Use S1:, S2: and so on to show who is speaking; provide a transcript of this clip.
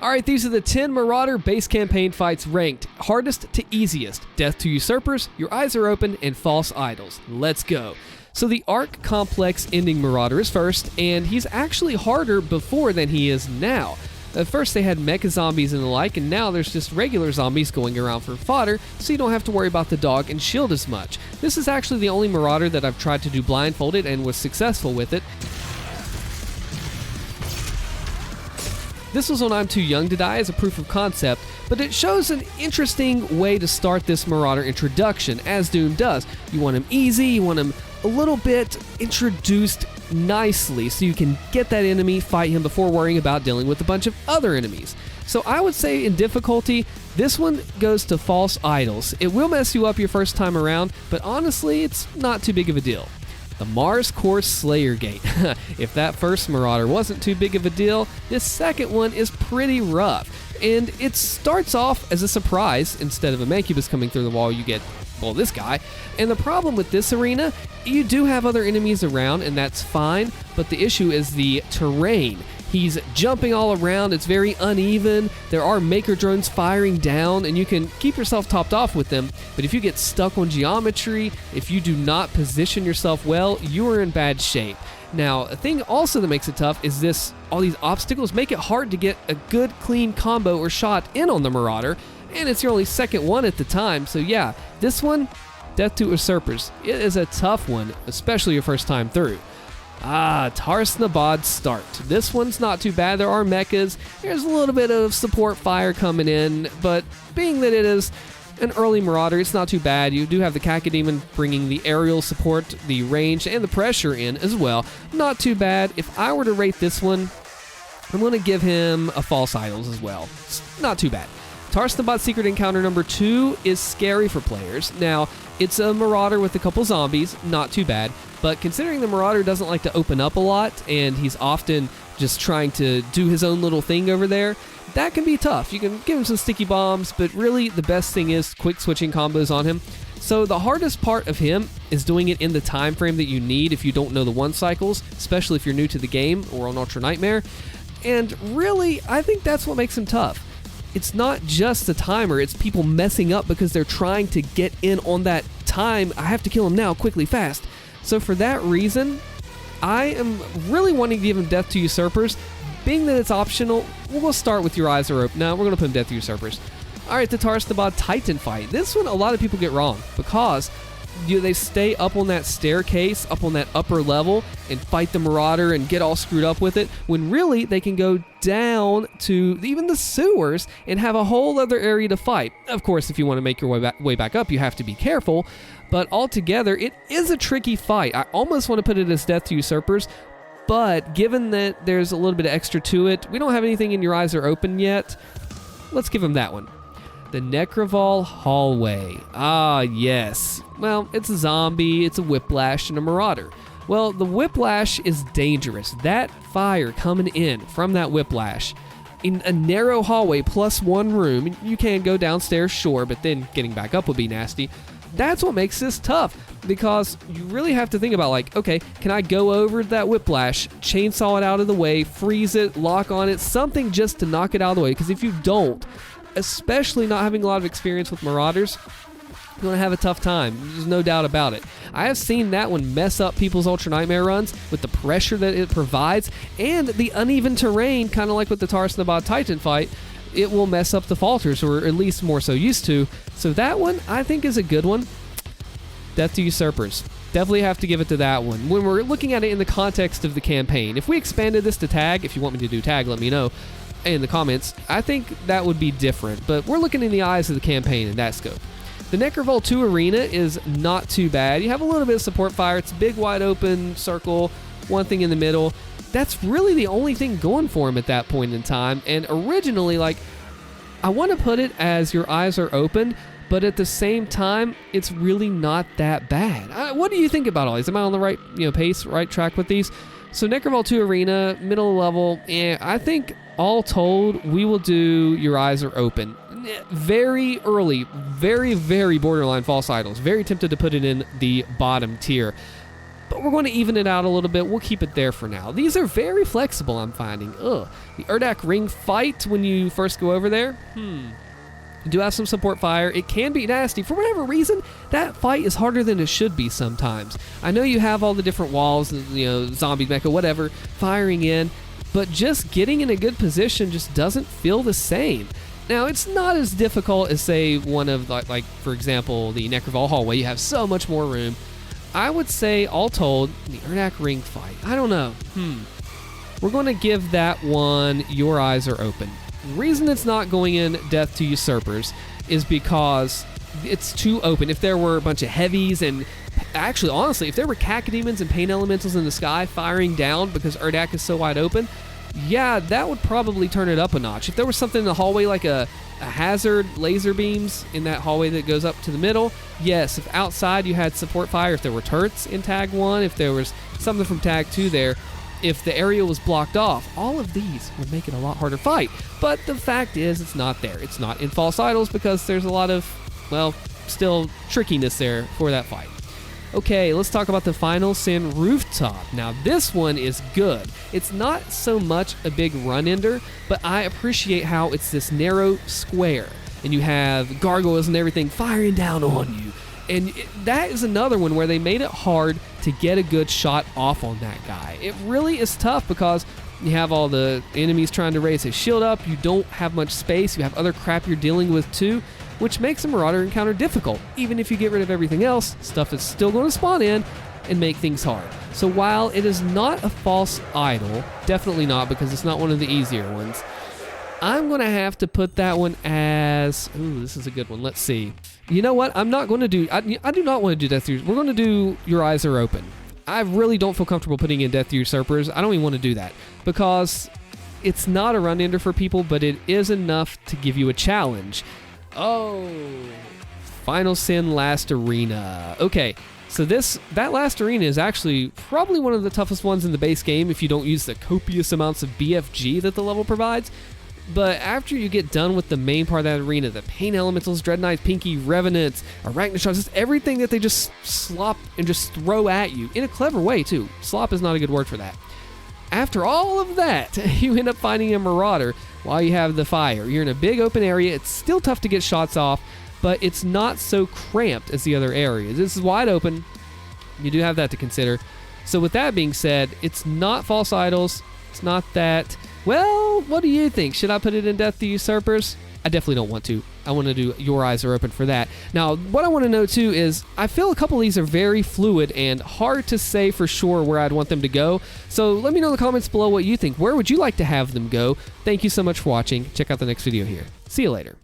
S1: Alright, these are the 10 Marauder base campaign fights ranked hardest to easiest. Death to Usurpers, Your Eyes Are Open, and False Idols. Let's go. So the Arc Complex Ending Marauder is first, and he's actually harder before than he is now. At first they had mecha zombies and the like, and now there's just regular zombies going around for fodder, so you don't have to worry about the dog and shield as much. This is actually the only Marauder that I've tried to do blindfolded and was successful with it. This was on I'm Too Young to Die as a proof of concept, but it shows an interesting way to start this Marauder introduction, as Doom does. You want him easy, you want him a little bit introduced nicely so you can get that enemy, fight him before worrying about dealing with a bunch of other enemies. So I would say in difficulty, this one goes to False Idols. It will mess you up your first time around, but honestly, it's not too big of a deal. The Mars Core Slayer Gate. If that first Marauder wasn't too big of a deal, this second one is pretty rough. And it starts off as a surprise. Instead of a Mancubus coming through the wall, you get, well, this guy. And the problem with this arena, you do have other enemies around, and that's fine, but the issue is the terrain. He's jumping all around, it's very uneven, there are Maker drones firing down, and you can keep yourself topped off with them, but if you get stuck on geometry, if you do not position yourself well, you are in bad shape. Now, a thing also that makes it tough is all these obstacles make it hard to get a good, clean combo or shot in on the Marauder, and it's your only second one at the time, so yeah, this one, Death to Usurpers, it is a tough one, especially your first time through. Tarsnabad Start. This one's not too bad. There are mechas. There's a little bit of support fire coming in, but being that it is an early Marauder, it's not too bad. You do have the Cacodemon bringing the aerial support, the range, and the pressure in as well. Not too bad. If I were to rate this one, I'm going to give him a False Idols as well. It's not too bad. Tarsnabad Secret Encounter number 2 is scary for players. Now, it's a Marauder with a couple zombies, not too bad, but considering the Marauder doesn't like to open up a lot, and he's often just trying to do his own little thing over there, that can be tough. You can give him some sticky bombs, but really the best thing is quick switching combos on him. So the hardest part of him is doing it in the time frame that you need if you don't know the one cycles, especially if you're new to the game or on Ultra Nightmare, and really, I think that's what makes him tough. It's not just the timer, it's people messing up because they're trying to get in on that time. I have to kill him now, quickly, fast. So for that reason, I am really wanting to give him Death to Usurpers. Being that it's optional, we'll start with Your Eyes Are Open. No, we're going to put him Death to Usurpers. Alright, the Tarsnabad Titan fight. This one a lot of people get wrong because they stay up on that staircase, up on that upper level, and fight the Marauder and get all screwed up with it, when really they can go down to even the sewers and have a whole other area to fight. Of course, if you want to make your way back up, you have to be careful, but altogether, it is a tricky fight. I almost want to put it as Death to Usurpers, but given that there's a little bit of extra to it, we don't have anything in Your Eyes Are Open yet, let's give him that one. The Necroval Hallway. Ah, yes. Well, it's a zombie, it's a Whiplash, and a Marauder. Well, the Whiplash is dangerous. That fire coming in from that Whiplash in a narrow hallway plus one room, you can go downstairs, sure, but then getting back up would be nasty. That's what makes this tough, because you really have to think about, like, okay, can I go over that Whiplash, chainsaw it out of the way, freeze it, lock on it, something just to knock it out of the way, because if you don't, especially not having a lot of experience with Marauders, you're going to have a tough time. There's no doubt about it. I have seen that one mess up people's Ultra Nightmare runs with the pressure that it provides and the uneven terrain, kind of like with the Tarsnabad Titan fight. It will mess up the falters, or at least more so used to. So that one, I think, is a good one. Death to Usurpers. Definitely have to give it to that one. When we're looking at it in the context of the campaign, if we expanded this to tag, if you want me to do tag, let me know in the comments. I think that would be different, but we're looking in the eyes of the campaign in that scope. The Necroval 2 Arena is not too bad. You have a little bit of support fire. It's a big, wide open circle, one thing in the middle. That's really the only thing going for him at that point in time. And originally, like, I want to put it as Your Eyes Are Open, but at the same time, it's really not that bad. What do you think about all these? Am I on the right pace, right track with these? So Necroval 2 Arena, middle level, I think all told, we will do Your Eyes Are Open. Very early, very, very borderline False Idols. Very tempted to put it in the bottom tier. but we're going to even it out a little bit. We'll keep it there for now. These are very flexible, I'm finding. Ugh. The Urdak ring fight when you first go over there. You do have some support fire. It can be nasty. For whatever reason, that fight is harder than it should be sometimes. I know you have all the different walls, you know, zombie mecha, whatever, firing in, but just getting in a good position just doesn't feel the same. Now, it's not as difficult as, say, one of, like for example, the Necroval hallway. You have so much more room. I would say, all told, the Urdak ring fight. I don't know. We're going to give that one Your Eyes Are Open. The reason it's not going in Death to Usurpers is because it's too open. If there were a bunch of heavies and actually, honestly, if there were cacodemons and pain elementals in the sky firing down because Urdak is so wide open, yeah, that would probably turn it up a notch. If there was something in the hallway like a hazard laser beams in that hallway that goes up to the middle, yes. If outside you had support fire, if there were turrets in Tag 1, if there was something from Tag 2 there, if the area was blocked off, all of these would make it a lot harder fight. But the fact is, it's not there. It's not in False Idols because there's a lot of, well, still trickiness there for that fight. Okay, let's talk about the Final Sin Rooftop. Now, this one is good. It's not so much a big run-ender, but I appreciate how it's this narrow square, and you have gargoyles and everything firing down on you. And that is another one where they made it hard to get a good shot off on that guy. It really is tough because you have all the enemies trying to raise his shield up. You don't have much space. You have other crap you're dealing with too, which makes a Marauder encounter difficult. Even if you get rid of everything else, stuff is still going to spawn in and make things hard. So while it is not a false idol, definitely not because it's not one of the easier ones, I'm going to have to put that one as... Ooh, this is a good one. Let's see. You know what? I'm not going to do... I do not want to do Death to... We're going to do Your Eyes Are Open. I really don't feel comfortable putting in Death to Usurpers. I don't even want to do that because it's not a run-ender for people, but it is enough to give you a challenge. Oh, Final Sin Last Arena. Okay, so that last arena is actually probably one of the toughest ones in the base game if you don't use the copious amounts of BFG that the level provides. But after you get done with the main part of that arena, the Pain Elementals, Dread Knights, Pinky, Revenants, Arachnotrops, just everything that they just slop and just throw at you in a clever way too. Slop is not a good word for that. After all of that, you end up finding a Marauder while you have the fire. You're in a big open area. It's still tough to get shots off, but it's not so cramped as the other areas. This is wide open. You do have that to consider. So with that being said, it's not False Idols. It's not that. Well, what do you think? Should I put it in Death to Usurpers? I definitely don't want to. I want to do Your Eyes Are Open for that. Now, what I want to know too is I feel a couple of these are very fluid and hard to say for sure where I'd want them to go. So let me know in the comments below what you think. Where would you like to have them go? Thank you so much for watching. Check out the next video here. See you later.